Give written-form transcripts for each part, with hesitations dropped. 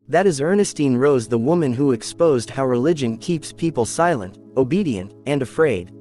That is Ernestine Rose, the woman who exposed how religion keeps people silent, obedient, and afraid.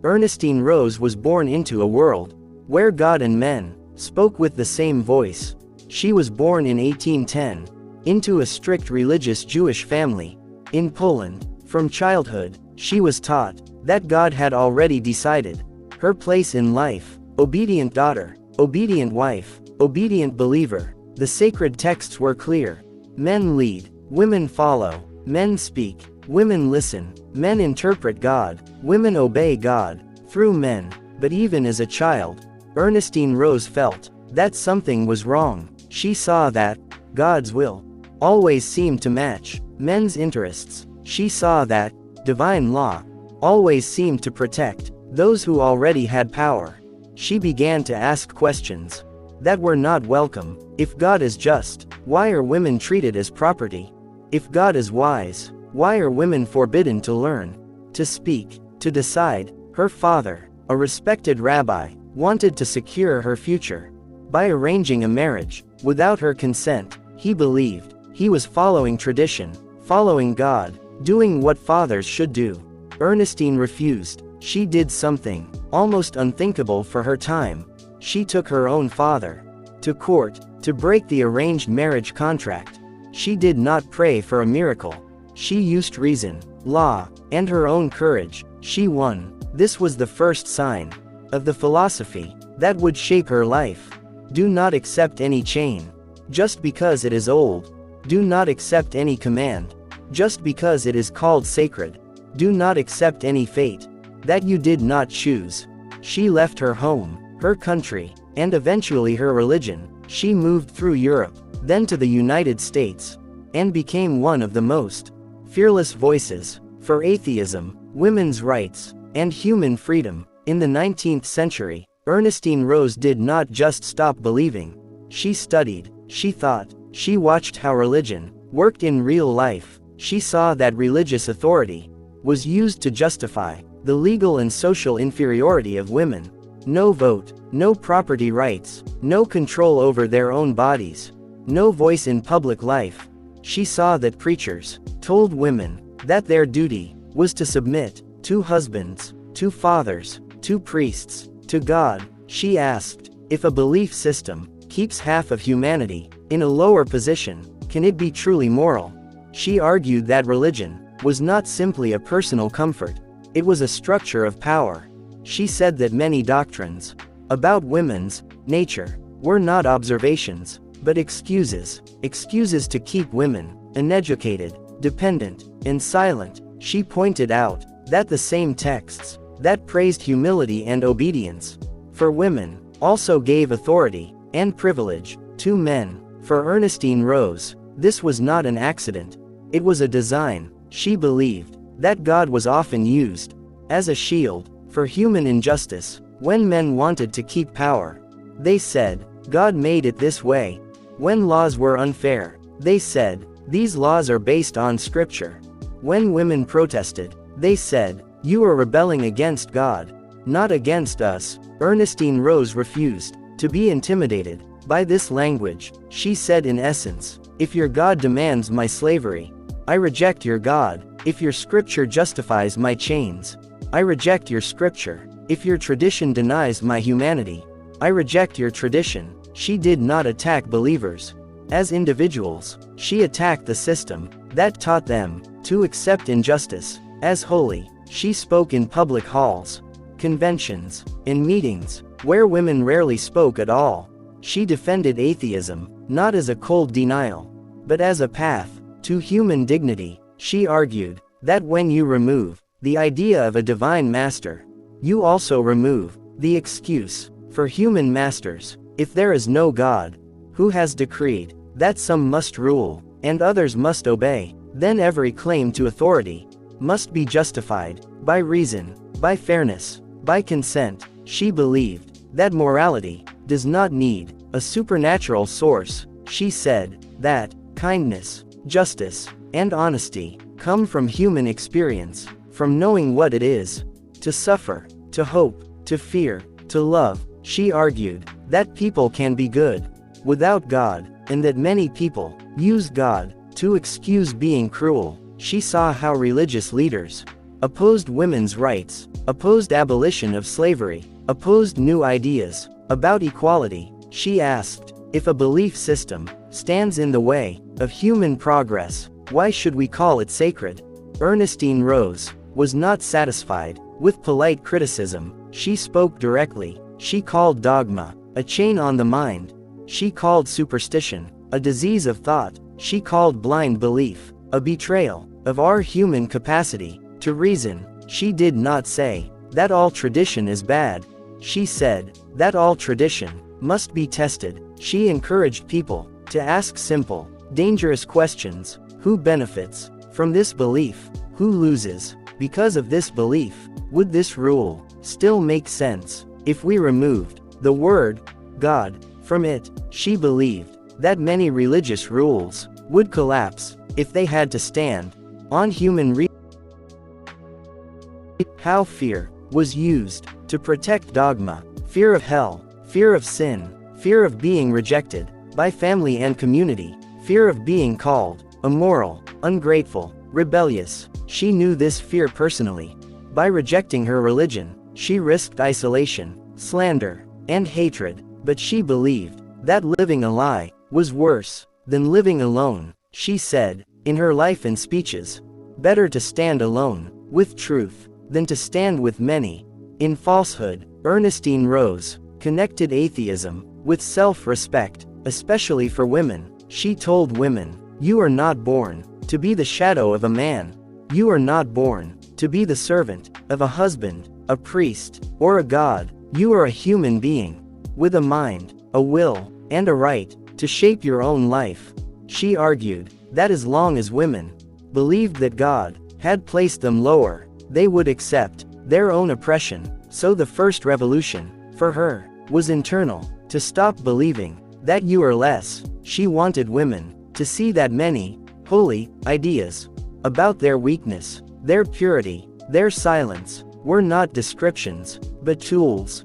Ernestine Rose was born into a world where God and men spoke with the same voice. She was born in 1810 into a strict religious Jewish family in Poland. From childhood, she was taught that God had already decided her place in life: obedient daughter, obedient wife, obedient believer. The sacred texts were clear. Men lead, women follow. Men speak, women listen. Men interpret God, women obey God through men. But even as a child, Ernestine Rose felt that something was wrong. She saw that God's will always seemed to match men's interests. She saw that divine law always seemed to protect those who already had power. She began to ask questions that were not welcome. If God is just, why are women treated as property? If God is wise, why are women forbidden to learn, to speak, to decide? Her father, a respected rabbi, wanted to secure her future by arranging a marriage without her consent. He believed he was following tradition, following God, doing what fathers should do. Ernestine refused. She did something almost unthinkable for her time. She took her own father to court to break the arranged marriage contract. She did not pray for a miracle. She used reason, law, and her own courage. She won. This was the first sign of the philosophy that would shape her life. Do not accept any chain just because it is old. Do not accept any command just because it is called sacred. Do not accept any fate that you did not choose. She left her home, her country, and eventually her religion. She moved through Europe, then to the United States, and became one of the most fearless voices for atheism, women's rights, and human freedom. In the 19th century, Ernestine Rose did not just stop believing. She studied, she thought, she watched how religion worked in real life. She saw that religious authority was used to justify the legal and social inferiority of women. No vote, no property rights, no control over their own bodies, no voice in public life. She saw that preachers told women that their duty was to submit to husbands, to fathers, to priests, to God. She asked, if a belief system keeps half of humanity in a lower position, can it be truly moral? She argued that religion was not simply a personal comfort, it was a structure of power. She said that many doctrines about women's nature were not observations, but excuses to keep women uneducated, dependent, and silent. She pointed out that the same texts that praised humility and obedience for women also gave authority and privilege to men. For Ernestine Rose, this was not an accident, it was a design. She believed that God was often used as a shield for human injustice. When men wanted to keep power, they said, God made it this way. When laws were unfair, they said, these laws are based on scripture. When women protested, they said, you are rebelling against God, not against us. Ernestine Rose refused to be intimidated by this language. She said, in essence, if your God demands my slavery, I reject your God. If your scripture justifies my chains, I reject your scripture. If your tradition denies my humanity, I reject your tradition. She did not attack believers as individuals. She attacked the system that taught them to accept injustice as holy. She spoke in public halls, conventions, and meetings where women rarely spoke at all. She defended atheism, not as a cold denial, but as a path to human dignity. She argued that when you remove the idea of a divine master, you also remove the excuse for human masters. If there is no God who has decreed that some must rule and others must obey, then every claim to authority must be justified by reason, by fairness, by consent. She believed that morality does not need a supernatural source. She said that kindness, justice, and honesty come from human experience, from knowing what it is to suffer, to hope, to fear, to love. She argued that people can be good without God, and that many people use God To excuse being cruel, she saw how religious leaders opposed women's rights, opposed abolition of slavery, opposed new ideas about equality. She asked, if a belief system stands in the way of human progress, why should we call it sacred? Ernestine Rose was not satisfied with polite criticism. She spoke directly. She called dogma a chain on the mind. She called superstition a disease of thought. She called blind belief a betrayal of our human capacity to reason. She did not say that all tradition is bad. She said that all tradition must be tested. She encouraged people to ask simple, dangerous questions. Who benefits from this belief? Who loses because of this belief? Would this rule still make sense if we removed the word God from it? She believed that many religious rules would collapse if they had to stand on human reason. How fear was used to protect dogma: fear of hell, fear of sin, fear of being rejected by family and community, fear of being called immoral, ungrateful, rebellious. She knew this fear personally. By rejecting her religion, she risked isolation, slander, and hatred, but she believed that living a lie was worse than living alone. She said, in her life and speeches, better to stand alone with truth than to stand with many in falsehood. Ernestine Rose connected atheism with self-respect, especially for women. She told women, you are not born to be the shadow of a man. You are not born to be the servant of a husband, a priest, or a god. You are a human being with a mind, a will, and a right to shape your own life. She argued that as long as women believed that God had placed them lower, they would accept their own oppression. So the first revolution, for her, was internal. To stop believing that you are less. She wanted women to see that many holy ideas about their weakness, their purity, their silence, were not descriptions, but tools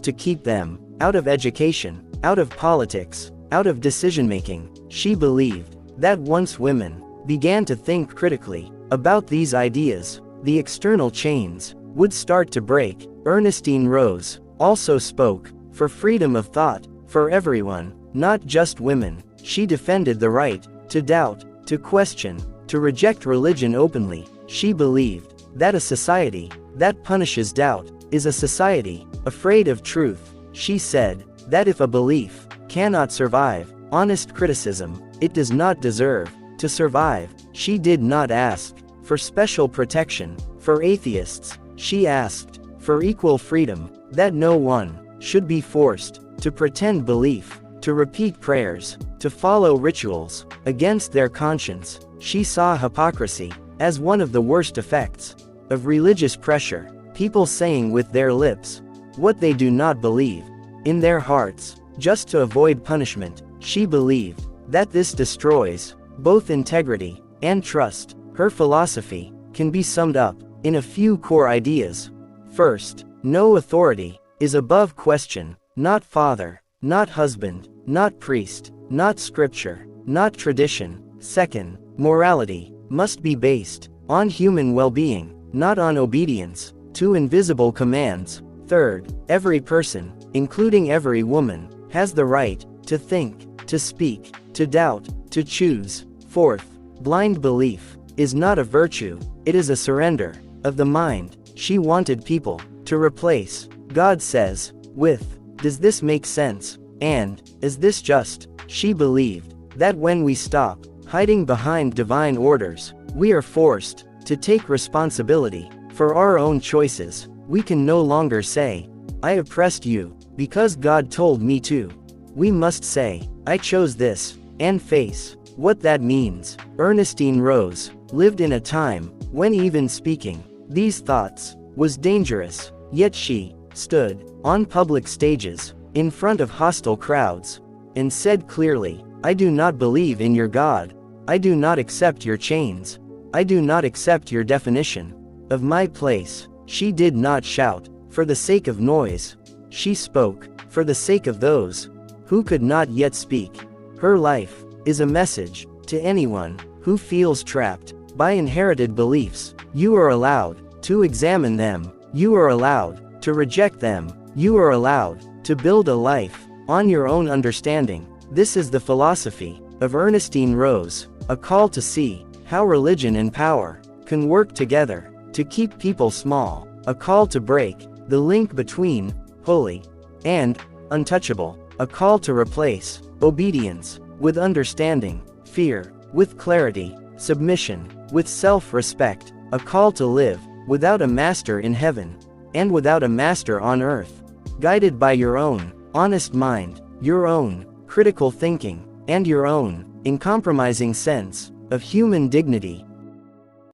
to keep them out of education, out of politics, out of decision-making. She believed that once women began to think critically about these ideas, the external chains would start to break. Ernestine Rose also spoke for freedom of thought for everyone, not just women. She defended the right to doubt, to question, to reject religion openly. She believed that a society that punishes doubt is a society afraid of truth. She said that if a belief cannot survive honest criticism, it does not deserve to survive. She did not ask for special protection for atheists. She asked for equal freedom, that no one should be forced to pretend belief, to repeat prayers, to follow rituals against their conscience. She saw hypocrisy as one of the worst effects of religious pressure. People saying with their lips what they do not believe in their hearts, just to avoid punishment. She believed that this destroys both integrity and trust. Her philosophy can be summed up in a few core ideas. First, no authority is above question, not father, not husband, not priest, not scripture, not tradition. Second, morality must be based on human well-being, not on obedience to invisible commands. Third, every person, including every woman, has the right to think, to speak, to doubt, to choose. Fourth, blind belief is not a virtue, it is a surrender of the mind. She wanted people to replace God says with, does this make sense? And, is this just? She believed that when we stop hiding behind divine orders, we are forced to take responsibility for our own choices. We can no longer say, I oppressed you because God told me to. We must say, I chose this, and face what that means. Ernestine Rose lived in a time when even speaking these thoughts was dangerous, yet she stood on public stages in front of hostile crowds and said clearly, I do not believe in your God. I do not accept your chains. I do not accept your definition of my place. She did not shout for the sake of noise. She spoke for the sake of those who could not yet speak. Her life is a message To anyone who feels trapped by inherited beliefs, you are allowed to examine them. You are allowed to reject them. You are allowed to build a life on your own understanding. This is the philosophy of Ernestine Rose, a call to see how religion and power can work together to keep people small, a call to break the link between holy and untouchable, a call to replace obedience with understanding, fear with clarity, submission with self-respect, a call to live without a master in heaven and without a master on earth, guided by your own honest mind, your own critical thinking, and your own uncompromising sense of human dignity.